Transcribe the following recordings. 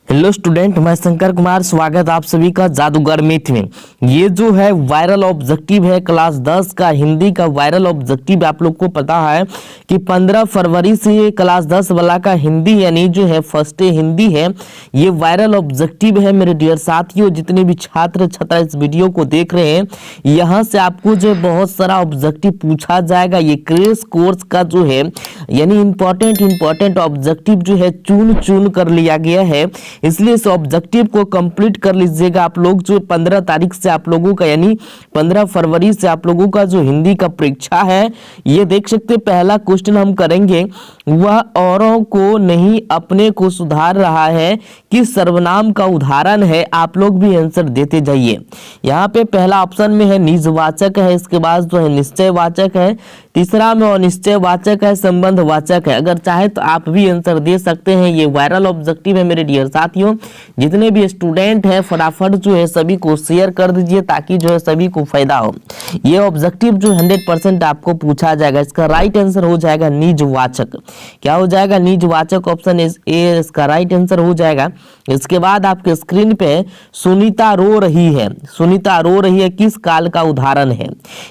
Hello student, मैं शंकर कुमार। स्वागत आप सभी का जादूगर मैथ में। ये जो है वायरल ऑब्जेक्टिव है क्लास 10 का हिंदी का वायरल ऑब्जेक्टिव। आप लोग को पता है कि 15 फरवरी से ये क्लास 10 वाला का हिंदी यानी जो है फर्स्ट हिंदी है, ये वायरल ऑब्जेक्टिव है। मेरे डियर साथियों, जितने भी छात्र छात्रा इस वीडियो को देख रहे हैं, यहाँ से आपको जो बहुत सारा ऑब्जेक्टिव पूछा जाएगा। ये क्रैश कोर्स का जो है यानी इंपॉर्टेंट ऑब्जेक्टिव जो है चुन कर लिया गया है, इसलिए इस ऑब्जेक्टिव को कंप्लीट कर लीजिएगा आप लोग। जो 15 तारीख से आप लोगों का यानी 15 फरवरी से आप लोगों का जो हिंदी का परीक्षा है, ये देख सकते हैं। पहला क्वेश्चन हम करेंगे, वह औरों को नहीं अपने को सुधार रहा है, किस सर्वनाम का उदाहरण है? आप लोग भी आंसर देते जाइए। यहाँ पे पहला ऑप्शन में है निजवाचक है, इसके बाद जो है निश्चयवाचक है, तीसरा में अनिश्चयवाचक है, संबंधवाचक है। अगर चाहे तो आप भी आंसर दे सकते हैं। ये वायरल ऑब्जेक्टिव है मेरे डियर साथियों। जितने भी स्टूडेंट हैं फटाफट जो है सभी को शेयर कर दीजिए ताकि जो है सभी को फायदा हो। ये ऑब्जेक्टिव जो 100% आपको पूछा जाएगा। इसका राइट आंसर हो जाएगा निजवाचक। क्या हो जाएगा? निजवाचक। ऑप्शन ए इसका राइट आंसर हो जाएगा। इसके बाद आपके स्क्रीन पे सुनीता रो रही है। सुनीता रो रही है किस काल का उदाहरण है?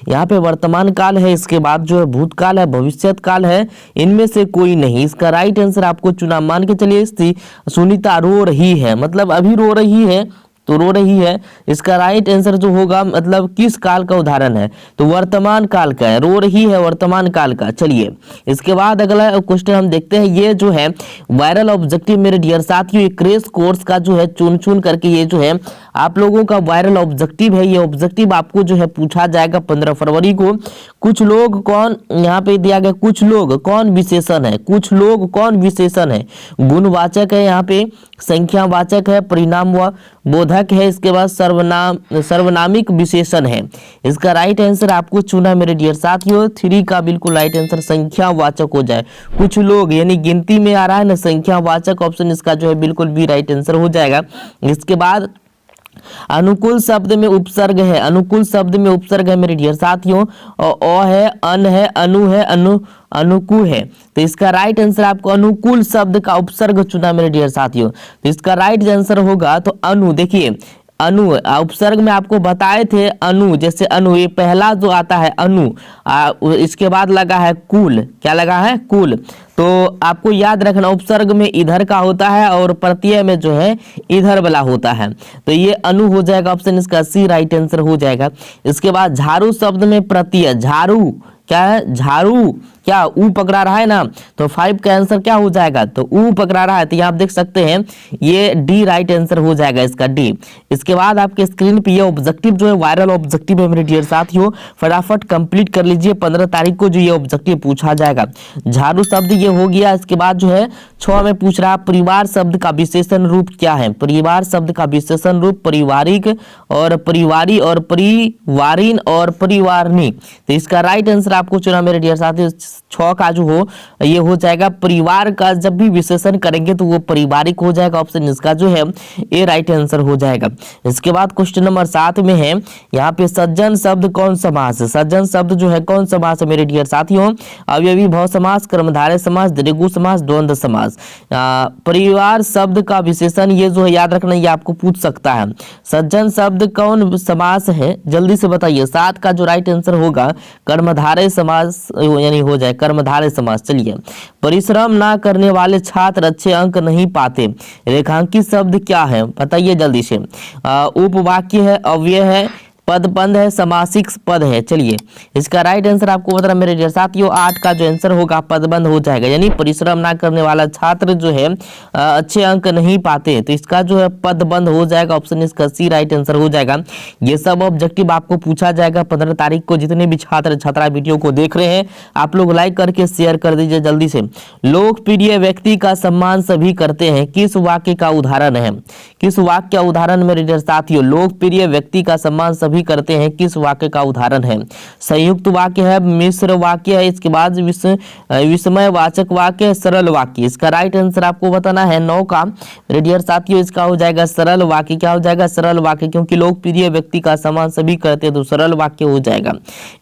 यहाँ पे वर्तमान काल है, इसके बाद जो है भूतकाल है, भविष्यत काल है, इनमें से कोई नहीं। इसका राइट आंसर आपको चुना। मान के चलिए सुनीता रो रही है, मतलब अभी रो रही है, तो रो रही है। इसका राइट आंसर जो होगा मतलब किस काल का उदाहरण है, तो वर्तमान काल का है। रो रही है वर्तमान काल का। चलिए इसके बाद अगला क्वेश्चन हम देखते हैं। ये जो है वायरल ऑब्जेक्टिव मेरे डियर साथियों, ये क्रैश कोर्स का जो है चुन करके ये जो है आप लोगों का वायरल ऑब्जेक्टिव है। ये ऑब्जेक्टिव आपको जो है पूछा जाएगा 15 फरवरी को। कुछ लोग कौन, यहाँ पे दिया गया कुछ लोग कौन विशेषण है? कुछ लोग कौन विशेषण है? गुणवाचक है, यहाँ पे संख्यावाचक है, परिणाम व बोधक है, इसके बाद सर्वनामिक विशेषण है। इसका राइट आंसर आपको चुना मेरे डियर साथियों। 3 का बिल्कुल राइट आंसर संख्यावाचक हो जाए। कुछ लोग यानी गिनती में आ रहा है ना, संख्यावाचक ऑप्शन इसका जो है बिल्कुल भी राइट आंसर हो जाएगा। इसके बाद अनुकूल शब्द में उपसर्ग है। अनुकूल शब्द में उपसर्ग है मेरे डियर साथियों। अ है, अन है, अनु है, अनुकूल है। तो इसका राइट आंसर आपको अनुकूल शब्द का उपसर्ग चुना मेरे डियर साथियों। तो इसका राइट आंसर होगा तो अनु। देखिए अनु उपसर्ग में आपको बताए थे अनु, जैसे अनु ये पहला जो आता है अनु, इसके बाद लगा है कुल। क्या लगा है? कुल। तो आपको याद रखना उपसर्ग में इधर का होता है और प्रत्यय में जो है इधर वाला होता है। तो ये अनु हो जाएगा ऑप्शन इसका सी राइट आंसर हो जाएगा। इसके बाद झाड़ू शब्द में प्रत्यय झाड़ू क्या है? झाड़ू। क्या ऊ पकड़ा रहा है ना, तो 5 का आंसर क्या हो जाएगा? तो ऊ पकड़ा रहा है, तो यहाँ आप देख सकते हैं ये डी राइट आंसर हो जाएगा इसका डी। इसके बाद आपके स्क्रीन पे ये ऑब्जेक्टिव जो है वायरल ऑब्जेक्टिव है मेरे डियर साथियों, फटाफट कंप्लीट कर लीजिए। 15 तारीख को जो ये ऑब्जेक्टिव पूछा जाएगा। झाड़ू शब्द ये हो गया। इसके बाद जो है 6 में पूछ रहा परिवार शब्द का विशेषण रूप क्या है? परिवार शब्द का विशेषण रूप पारिवारिक और परिवारी और परिवारिन और परिवारनी। तो इसका राइट आंसर आपको चुना मेरे डियर साथियों। 6 का जो हो ये हो जाएगा परिवार का जब भी विशेषण करेंगे तो वो पारिवारिक हो जाएगा। ऑप्शन इसका जो है ए राइट आंसर हो जाएगा। इसके बाद क्वेश्चन नंबर 7 में है, यहाँ पे सज्जन शब्द कौन समास है? सज्जन शब्द जो है कौन समास है मेरे डियर साथियों? अवयवी भाव समास, कर्मधारय समास, द्विगु समास, द्वंद्व समास। परिवार शब्द का विशेषण ये जो है याद रखना, ये आपको पूछ सकता है। सज्जन शब्द कौन समास है? जल्दी से बताइए। 7 का जो राइट आंसर होगा कर्मधारय समास यानी हो जाए कर्मधारय समास। चलिए परिश्रम ना करने वाले छात्र अच्छे अंक नहीं पाते। रेखांकित शब्द क्या है? बताइए जल्दी से। उपवाक्य है, अव्यय है, पदबंध है, समासिक पद है। चलिए इसका राइट आंसर आपको बता मेरे डियर साथियों 8 का जो आंसर होगा पदबंध हो जाएगा। यानी परिश्रम ना करने वाला छात्र जो है अच्छे अंक नहीं पाते, तो इसका जो है पदबंध हो जाएगा। ऑप्शन इसका सी राइट आंसर हो जाएगा। ये सब ऑब्जेक्टिव आपको पूछा जाएगा 15 तारीख को। जितने भी छात्र छात्रा वीडियो को देख रहे हैं आप लोग लाइक करके शेयर कर दीजिए जल्दी से। लोकप्रिय व्यक्ति का सम्मान सभी करते हैं, किस वाक्य का उदाहरण है? किस वाक्य का उदाहरण मेरे डियर साथियों? लोकप्रिय व्यक्ति का सम्मान सभी सभी करते हैं किस वाक्य का उदाहरण है? संयुक्त वाक्य है, मिश्र वाक्य है, इसके बाद विस्मयवाचक वाक्य है, सरल वाक्य। इसका राइट आंसर आपको बताना है 9 का मेरे डियर साथियों, इसका हो जाएगा सरल वाक्य। क्या हो जाएगा? सरल वाक्य, क्योंकि लोकप्रिय व्यक्ति का सम्मान सभी करते हैं तो सरल वाक्य हो जाएगा।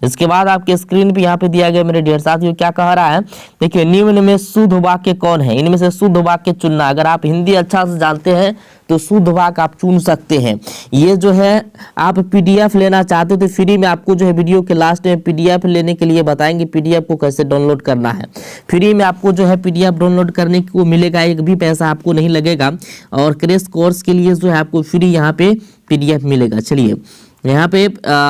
इसके बाद आपके स्क्रीन पे यहाँ पे दिया गया मेरे डियर साथियों, क्या कह रहा है? देखिए, निम्न में शुद्ध वाक्य कौन है? इनमें से शुद्ध वाक्य चुनना। अगर आप हिंदी अच्छा से जानते हैं तो शुद्ध वाक्य आप चुन सकते हैं। ये जो है आप पीडीएफ लेना चाहते हो तो फ्री में आपको जो है वीडियो के लास्ट में पीडीएफ लेने के लिए बताएंगे पीडीएफ को कैसे डाउनलोड करना है। फ्री में आपको जो है पीडीएफ डाउनलोड करने को मिलेगा, एक भी पैसा आपको नहीं लगेगा। और क्रैश कोर्स के लिए जो है आपको फ्री यहाँ पे पीडीएफ मिलेगा। चलिए, यहाँ पे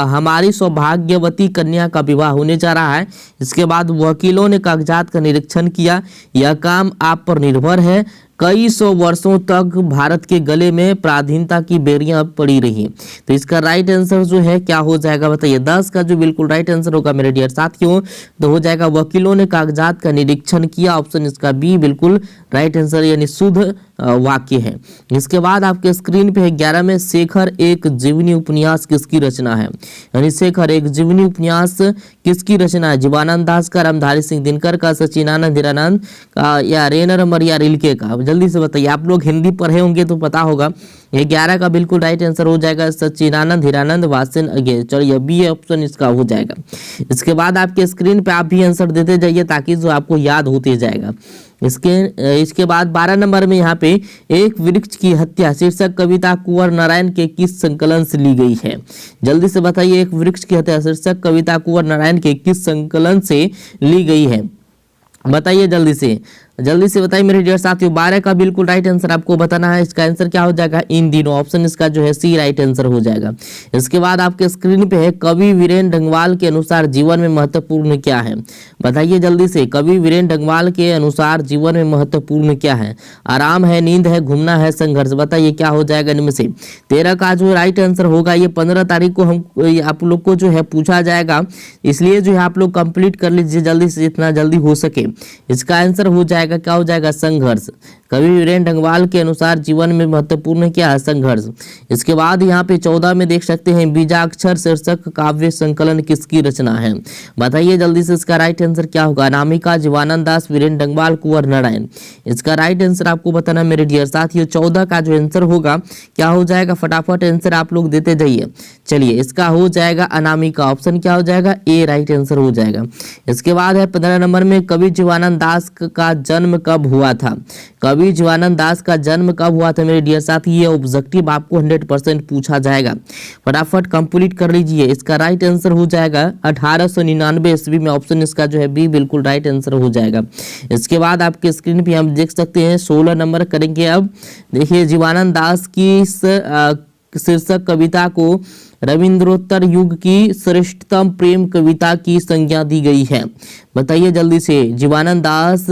हमारी सौभाग्यवती कन्या का विवाह होने जा रहा है। इसके बाद वकीलों ने कागजात का निरीक्षण किया, यह काम आप पर निर्भर है। कई सौ वर्षों तक भारत के गले में पराधीनता की बेड़ियां पड़ी रही। तो इसका राइट आंसर जो है क्या हो जाएगा बताइए? 10 का जो बिल्कुल राइट आंसर होगा मेरे डियर साथियों, तो हो जाएगा वकीलों ने कागजात का निरीक्षण किया। ऑप्शन इसका बी बिल्कुल राइट आंसर यानी शुद्ध वाक्य है। इसके बाद आपके स्क्रीन पे है 11 में शेखर एक जीवनी उपन्यास किसकी रचना है? यानी शेखर एक जीवनी उपन्यास किसकी रचना है? जीवानंद दास का, रामधारी सिंह दिनकर का, सचिनानंद हीरानंद का या रेनर मरिया रिल्के का? जल्दी से बताइए, आप लोग हिंदी पढ़े होंगे तो पता होगा। ये 11 का बिल्कुल राइट आंसर हो जाएगा सचिनानंद हीरानंद वासन अगे। चलिए, बी ऑप्शन इसका हो जाएगा। इसके बाद आपके स्क्रीन पे आप भी आंसर देते जाइए ताकि जो आपको याद होते जाएगा। इसके बाद 12 नंबर में यहाँ पे एक वृक्ष की हत्या शीर्षक कविता कुंवर नारायण के किस संकलन से ली गई है? जल्दी से बताइए, एक वृक्ष की हत्या शीर्षक कविता कुंवर नारायण के किस संकलन से ली गई है? बताइए जल्दी से बताइए मेरे डियर साथियों। 12 का बिल्कुल राइट आंसर आपको बताना है। इसका आंसर क्या हो जाएगा? इन दिनों। ऑप्शन इसका जो है सी राइट आंसर हो जाएगा। इसके बाद आपके स्क्रीन पे है कवि वीरेंद्र डंगवाल के अनुसार जीवन में महत्वपूर्ण क्या है? बताइए जल्दी से, कवि वीरेंद्र डंगवाल के अनुसार जीवन में महत्वपूर्ण क्या है? आराम है, नींद है, घूमना है, संघर्ष। बताइए क्या हो जाएगा इनमें से? 13 का जो राइट आंसर होगा, ये 15 तारीख को हम आप लोग को जो है पूछा जाएगा, इसलिए जो है आप लोग कंप्लीट कर लीजिए जल्दी से जितना जल्दी हो सके। इसका आंसर हो जाएगा, क्या हो जाएगा? संघर्ष। कवि वीरेंद्र डंगवाल के अनुसार जीवन में महत्वपूर्ण क्या है? संघर्ष। इसके बाद यहाँ पे 14 में देख सकते हैं बीजाक्षर शीर्षक काव्य संकलन किसकी रचना है? बताइए जल्दी से, इसका राइट आंसर क्या होगा? अनामिका, जीवानंद दास, वीरेंद्र डंगवाल, कुंवर नारायण। इसका राइट आंसर आपको बताना मेरे डियर साथियों। 14 का जो आंसर होगा क्या हो जाएगा? फटाफट आंसर आप लोग देते जाइए। चलिए, इसका हो जाएगा अनामिका। ऑप्शन क्या हो जाएगा? ए राइट आंसर हो जाएगा। इसके बाद है 15 नंबर में कवि जीवानंद दास का जन्म कब हुआ था? कवि जीवानंद दास का जन्म कब हुआ था मेरे डियर साथी? ये ऑब्जेक्टिव आपको 100% पूछा जाएगा, फटाफट कंप्लीट कर लीजिए। इसका राइट आंसर हो जाएगा 1899 ईस्वी में। ऑप्शन इसका जो है बी बिल्कुल राइट आंसर हो जाएगा। इसके बाद आपके स्क्रीन पे हम देख सकते हैं 16 नंबर करेंगे। अब देखिए, जीवानंद दास की शीर्षक कविता को रविंद्रोत्तर युग की श्रेष्ठतम प्रेम कविता की संज्ञा दी गई है। बताइए जल्दी से, जीवानंद दास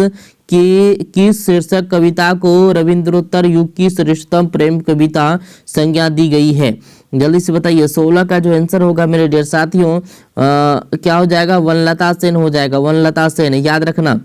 की शीर्षक कविता को रविंद्रोत्तर युग की श्रेष्ठतम प्रेम कविता संज्ञा दी गई है? जल्दी से बताइए। 16 का जो आंसर होगा मेरे डियर साथियों क्या हो जाएगा? वनलता सेन हो जाएगा, वनलता सेन, याद रखना।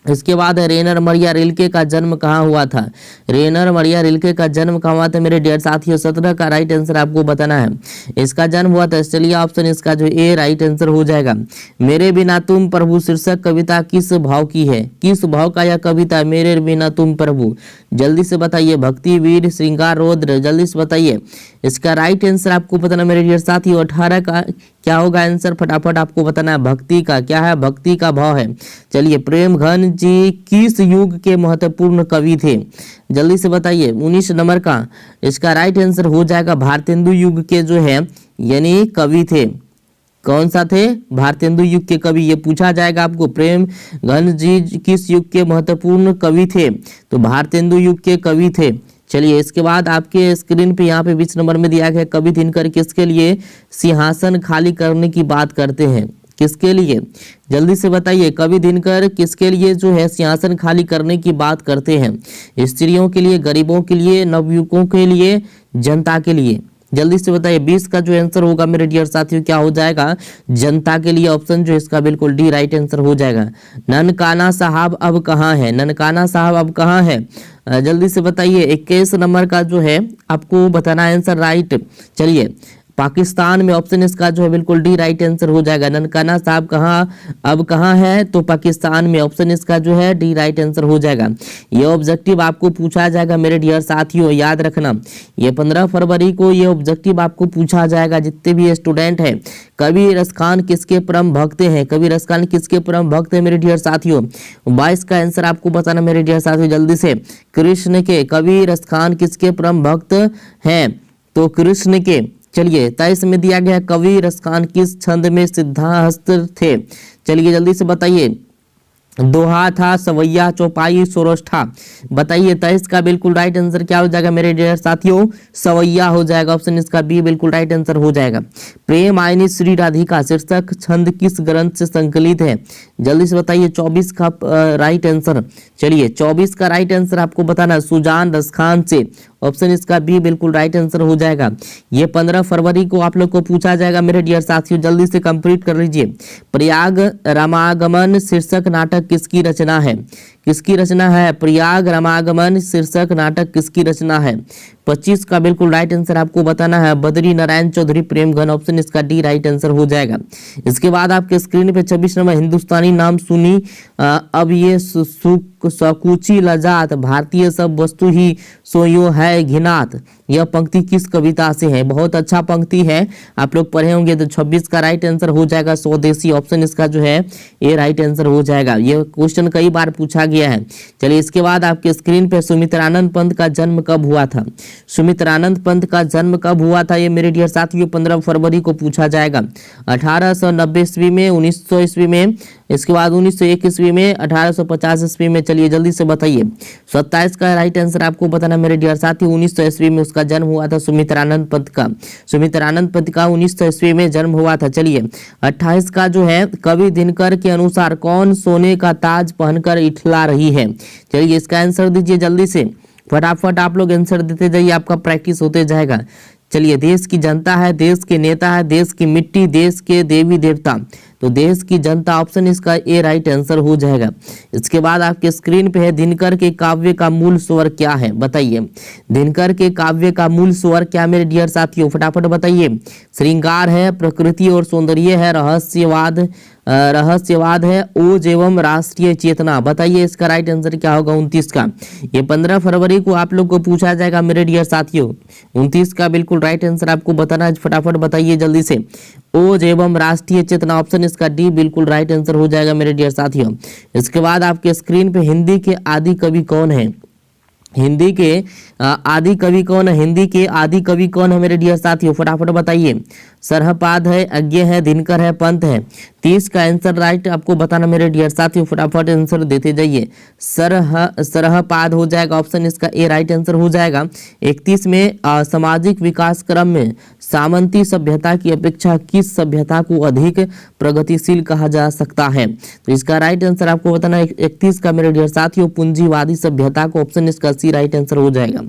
इसके बाद रेनर मरिया रिल्के का जन्म कहाँ हुआ था? रेनर मरिया रिल्के का जन्म कहाँ हुआ था मेरे डियर साथियों? 17 का राइट आंसर आपको बताना है। इसका जन्म हुआ था ऑस्ट्रेलिया। ऑप्शन इसका जो ए राइट आंसर हो जाएगा। मेरे बिना तुम प्रभु शीर्षक कविता किस भाव की है? किस भाव का यह कविता मेरे बिना तुम प्रभु? जल्दी से बताइए। भक्ति, वीर, श्रृंगार, रौद्र। जल्दी से बताइए। इसका राइट आंसर आपको बताना मेरे डियर साथियों। 18 का क्या होगा आंसर? फटाफट आपको बताना है। भक्ति का क्या है? भक्ति का भाव है। चलिए, प्रेम घन जी किस युग के महत्वपूर्ण कवि थे? जल्दी से बताइए। 19 नंबर का इसका राइट आंसर हो जाएगा भारतेंदु युग के जो है यानी कवि थे। कौन सा थे? भारतेंदु युग के कवि। ये पूछा जाएगा आपको, प्रेम घन जी किस युग के महत्वपूर्ण कवि थे? तो भारतेंदु युग के कवि थे। चलिए, इसके बाद आपके स्क्रीन पे यहाँ पे 20 नंबर में दिया गया कवि दिनकर किसके लिए सिंहासन खाली करने की बात करते हैं? किसके लिए? जल्दी से बताइए। कवि दिनकर किसके लिए जो है सिंहासन खाली करने की बात करते हैं? स्त्रियों के लिए, गरीबों के लिए, नवयुवकों के लिए, जनता के लिए? जल्दी से बताइए। 20 का जो आंसर होगा मेरे डियर साथियों क्या हो जाएगा? जनता के लिए। ऑप्शन जो इसका बिल्कुल डी राइट आंसर हो जाएगा। ननकाना साहब अब कहाँ है? ननकाना साहब अब कहाँ है? जल्दी से बताइए। 21 नंबर का जो है आपको बताना आंसर राइट। चलिए, पाकिस्तान में, ऑप्शन इसका जो है बिल्कुल डी राइट आंसर हो जाएगा। ननकाना साहब कहाँ है, तो पाकिस्तान में, ऑप्शन इसका जो है डी राइट आंसर हो जाएगा। ये ऑब्जेक्टिव आपको पूछा जाएगा मेरे डियर साथियों, याद रखना, ये 15 फरवरी को ये ऑब्जेक्टिव आपको पूछा जाएगा। जितने भी स्टूडेंट हैं, कबीर रसखान किसके परम भक्त हैं, कबीर रसखान किसके परम भक्त हैं मेरे डियर साथियों? 22 का आंसर आपको बताना मेरे डियर साथियों जल्दी से। कृष्ण के, कबीर रसखान किसके परम भक्त हैं, तो कृष्ण के। चलिए 23 में दिया गया कबीर रसखान किस छंद में सिद्धाहस्त थे, चलिए जल्दी से बताइए। दोहा था, सवैया, चौपाई, सोरठा, बताइए 23 का बिल्कुल राइट आंसर क्या हो जाएगा मेरे डियर साथियों? सवैया हो जाएगा, ऑप्शन इसका बी बिल्कुल राइट आंसर हो जाएगा। प्रेम आयनी श्री राधिका शीर्षक छंद किस ग्रंथ से संकलित है, जल्दी से बताइए। 24 का राइट आंसर, चलिए 24 का राइट आंसर आपको बताना सुजान रसखान से, ऑप्शन इसका बी बिल्कुल राइट आंसर हो जाएगा। ये 15 फरवरी को आप लोग को पूछा जाएगा मेरे डियर साथियों, जल्दी से कंप्लीट कर लीजिए। प्रयाग रामागमन शीर्षक नाटक किसकी रचना है, किसकी रचना है? प्रयाग रामागमन शीर्षक नाटक किसकी रचना है? 25 का बिल्कुल राइट आंसर आपको बताना है बद्री नारायण चौधरी प्रेमघन, ऑप्शन इसका डी राइट आंसर हो जाएगा। इसके बाद आपके स्क्रीन पे 26 नंबर हिंदुस्तानी नाम सुनी अब ये सकुची लजात, भारतीय सब वस्तु ही सोयो है घिनात, यह पंक्ति किस कविता से है? बहुत अच्छा पंक्ति है, आप लोग पढ़े होंगे। तो 26 का राइट आंसर हो जाएगा स्वदेशी, ऑप्शन इसका जो है ए राइट आंसर हो जाएगा। यह क्वेश्चन कई बार पूछा गया है। चलिए इसके बाद आपके स्क्रीन पे सुमित्रानंद पंत का जन्म कब हुआ था, सुमित्रानंद पंत का जन्म कब हुआ था? ये मेरे डियर साथियों 15 फरवरी को पूछा जाएगा। 1890 ईस्वी में, 1900 ईस्वी में, इसके बाद 1901 ईस्वी में, 1850 ईस्वी में, चलिए जल्दी से बताइए। 27 का राइट आंसर आपको बताना मेरे डियर साथी, 1900 ईस्वी में उसका जन्म हुआ था सुमित्रानंद पंत का, सुमित्रानंद पंत का 1900 ईस्वी में जन्म हुआ था। चलिए 28 का जो है कवि दिनकर के अनुसार कौन सोने का ताज पहनकर इठला रही है? चलिए इसका आंसर दीजिए जल्दी से, फटाफट आप लोग आंसर देते जाइए, आपका प्रैक्टिस होते जाएगा। चलिए देश की जनता है, देश के नेता है, देश की मिट्टी, देश के देवी देवता, तो देश की जनता, ऑप्शन इसका ए राइट आंसर हो जाएगा। इसके बाद आपके स्क्रीन पे है दिनकर के काव्य का मूल स्वर क्या है, बताइए। दिनकर के काव्य का मूल स्वर क्या मेरे डियर साथियों, फटाफट बताइए। श्रृंगार है, प्रकृति और सौंदर्य है, रहस्यवाद है, ओज एवं राष्ट्रीय चेतना, बताइए इसका राइट आंसर क्या होगा 29 का। ये 15 फरवरी को आप लोग को पूछा जाएगा मेरे डियर साथियों। 29 का बिल्कुल राइट आंसर आपको बताना है, फटाफट बताइए जल्दी से। ओज एवं राष्ट्रीय चेतना, ऑप्शन इसका डी बिल्कुल राइट आंसर हो जाएगा मेरे डियर साथियों। इसके बाद आपके स्क्रीन पे हिंदी के आदि कवि कौन है, हिंदी के आदि कवि कौन है, हिंदी के आदि कवि कौन है मेरे डियर साथियों, फटाफट बताइए। सरहपाद है, अज्ञ है, दिनकर है, पंत है। 30 का आंसर राइट आपको बताना मेरे डियर साथियों, फटाफट आंसर देते जाइए। सरहपाद हो जाएगा, ऑप्शन इसका ए राइट आंसर हो जाएगा। 31 में सामाजिक विकास क्रम में सामंती सभ्यता की अपेक्षा किस सभ्यता को अधिक प्रगतिशील कहा जा सकता है? तो इसका राइट आंसर आपको बताना है 31 का मेरे डियर साथियों, पूंजीवादी सभ्यता को, ऑप्शन इसका सी राइट आंसर हो जाएगा।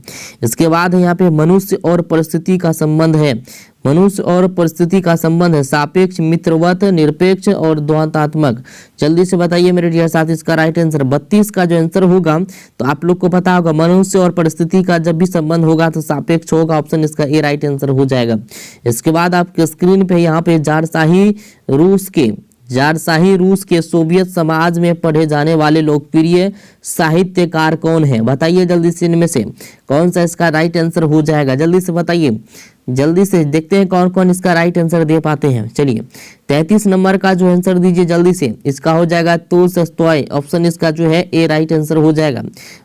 इसके बाद यहाँ पे मनुष्य और परिस्थिति का संबंध है, मनुष्य और परिस्थिति का संबंध है सापेक्ष, मित्रवत, निरपेक्ष और द्वंद्वात्मक, जल्दी से बताइए मेरे डियर साथी इसका राइट आंसर। 32 का जो आंसर होगा तो आप लोग को पता होगा मनुष्य और परिस्थिति का जब भी संबंध होगा तो सापेक्ष होगा, ऑप्शन इसका ए राइट आंसर हो जाएगा। इसके बाद आपके स्क्रीन पे यहाँ पे जारशाही रूस के सोवियत समाज में पढ़े जाने वाले लोकप्रिय साहित्यकार कौन है, बताइए जल्दी से, इनमें से कौन सा इसका राइट आंसर हो जाएगा, जल्दी से बताइए। जल्दी से देखते हैं कौन कौन इसका राइट आंसर दे पाते हैं। चलिए 33 नंबर का जो आंसर दीजिए जल्दी से, इसका हो जाएगा तोल्स्टॉय, ऑप्शन इसका जो है ए राइट आंसर हो जाएगा।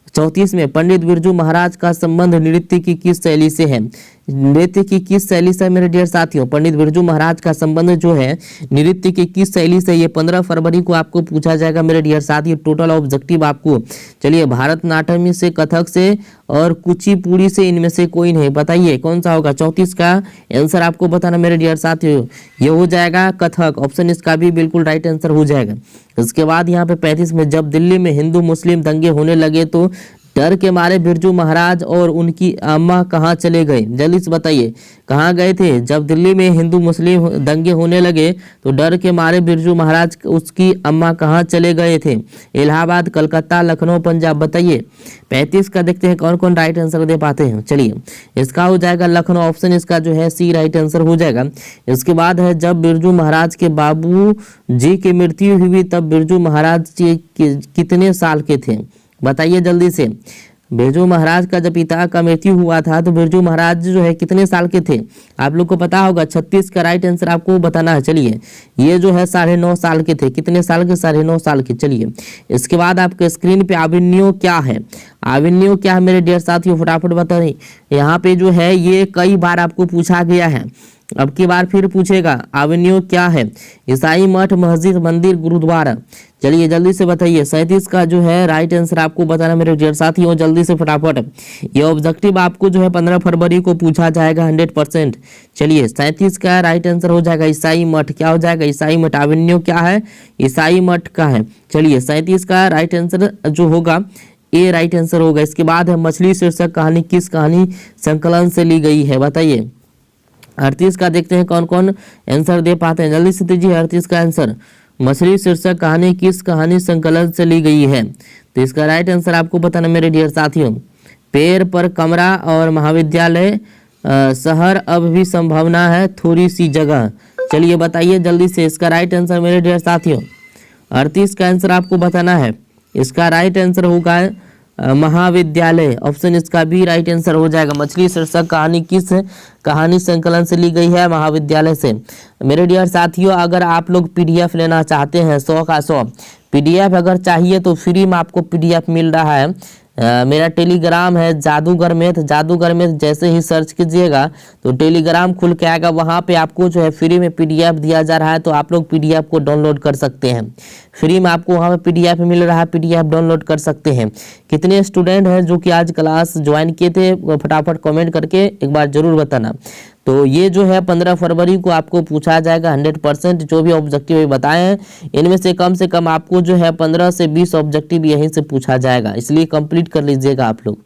34 में पंडित बिरजू महाराज का संबंध नृत्य की किस शैली से है, नृत्य की किस शैली से मेरे डियर साथियों, पंडित बिरजू महाराज का संबंध जो है नृत्य की किस शैली से, ये 15 फरवरी को आपको पूछा जाएगा मेरे डियर साथियों। टोटल ऑब्जेक्टिव आपको, चलिए भारतनाट्यम से, कथक से और कुचिपुड़ी से, इनमें से कोई नहीं, बताइए कौन सा होगा। 34 का आंसर आपको बताना मेरे डियर साथियों, ये हो जाएगा कथक, ऑप्शन इसका भी बिल्कुल राइट आंसर हो जाएगा। इसके बाद यहाँ पे 35 में जब दिल्ली में हिंदू मुस्लिम दंगे होने लगे तो डर के मारे बिरजू महाराज और उनकी अम्मा कहाँ चले गए, जल्दी से बताइए कहाँ गए थे। जब दिल्ली में हिंदू मुस्लिम दंगे होने लगे तो डर के मारे बिरजू महाराज उसकी अम्मा कहाँ चले गए थे। इलाहाबाद, कलकत्ता, लखनऊ, पंजाब, बताइए। 35 का देखते हैं कौन कौन राइट आंसर दे पाते हैं। चलिए इसका हो जाएगा लखनऊ, ऑप्शन इसका जो है सी राइट आंसर हो जाएगा। इसके बाद है जब बिरजू महाराज के बाबू जी की मृत्यु हुई तब बिरजू महाराज जी कितने साल के थे, बताइए जल्दी से। बिरजू महाराज का जब पिता का मृत्यु हुआ था तो बिरजू महाराज जो है कितने साल के थे, आप लोग को पता होगा। 36 का राइट आंसर आपको बताना है। चलिए ये जो है 9.5 साल के थे, कितने साल के, 9.5 साल के। चलिए इसके बाद आपके स्क्रीन पे आविन्यो क्या है, आविन्यो क्या है मेरे डियर साथियों, फटाफट बताइए। यहाँ पे जो है ये कई बार आपको पूछा गया है, अब की बार फिर पूछेगा। आविन्यो क्या है, ईसाई मठ, मस्जिद, मंदिर, गुरुद्वारा। चलिए जल्दी से बताइए। 37 का जो है राइट आंसर आपको बताना मेरे डियर साथियों, जल्दी से फटाफट। ये ऑब्जेक्टिव आपको जो है 15 फरवरी को पूछा जाएगा 100%। चलिए 37 का राइट आंसर हो जाएगा ईसाई मठ। क्या हो जाएगा, ईसाई मठ। आविन्यो क्या है, ईसाई मठ का है। चलिए 37 का राइट आंसर जो होगा ए राइट आंसर होगा। इसके बाद है मछली शीर्षक कहानी किस कहानी संकलन से ली गई है, बताइए। 38 का देखते हैं कौन कौन आंसर दे पाते हैं, जल्दी से दीजिए 38 का आंसर। मछली शीर्षक कहानी किस कहानी संकलन से ली गई है, तो इसका राइट आंसर आपको बताना मेरे डियर साथियों। पेड़ पर कमरा और महाविद्यालय, शहर अब भी संभावना है थोड़ी सी जगह। चलिए बताइए जल्दी से इसका राइट आंसर मेरे डियर साथियों। 38 का आंसर आपको बताना है, इसका राइट आंसर होगा महाविद्यालय, ऑप्शन इसका भी राइट आंसर हो जाएगा। मछली शीर्षक कहानी किस कहानी संकलन से ली गई है, महाविद्यालय से। मेरे डियर साथियों अगर आप लोग पीडीएफ लेना चाहते हैं 100 का 100 पीडीएफ अगर चाहिए तो फ्री में आपको पीडीएफ मिल रहा है। मेरा टेलीग्राम है जादूगर मैथ, जादूगर मैथ जैसे ही सर्च कीजिएगा तो टेलीग्राम खुल के आएगा, वहाँ पे आपको जो है फ्री में पीडीएफ दिया जा रहा है, तो आप लोग पीडीएफ को डाउनलोड कर सकते हैं। फ्री में आपको वहाँ पे पीडीएफ मिल रहा है, पीडीएफ डाउनलोड कर सकते हैं। कितने स्टूडेंट हैं जो कि आज क्लास ज्वाइन किए थे, फटाफट कमेंट करके एक बार जरूर बताना। तो ये जो है 15 फरवरी को आपको पूछा जाएगा 100%। जो भी ऑब्जेक्टिव बताए हैं इनमें से कम आपको जो है 15 से 20 ऑब्जेक्टिव यहीं से पूछा जाएगा, इसलिए कंप्लीट कर लीजिएगा आप लोग।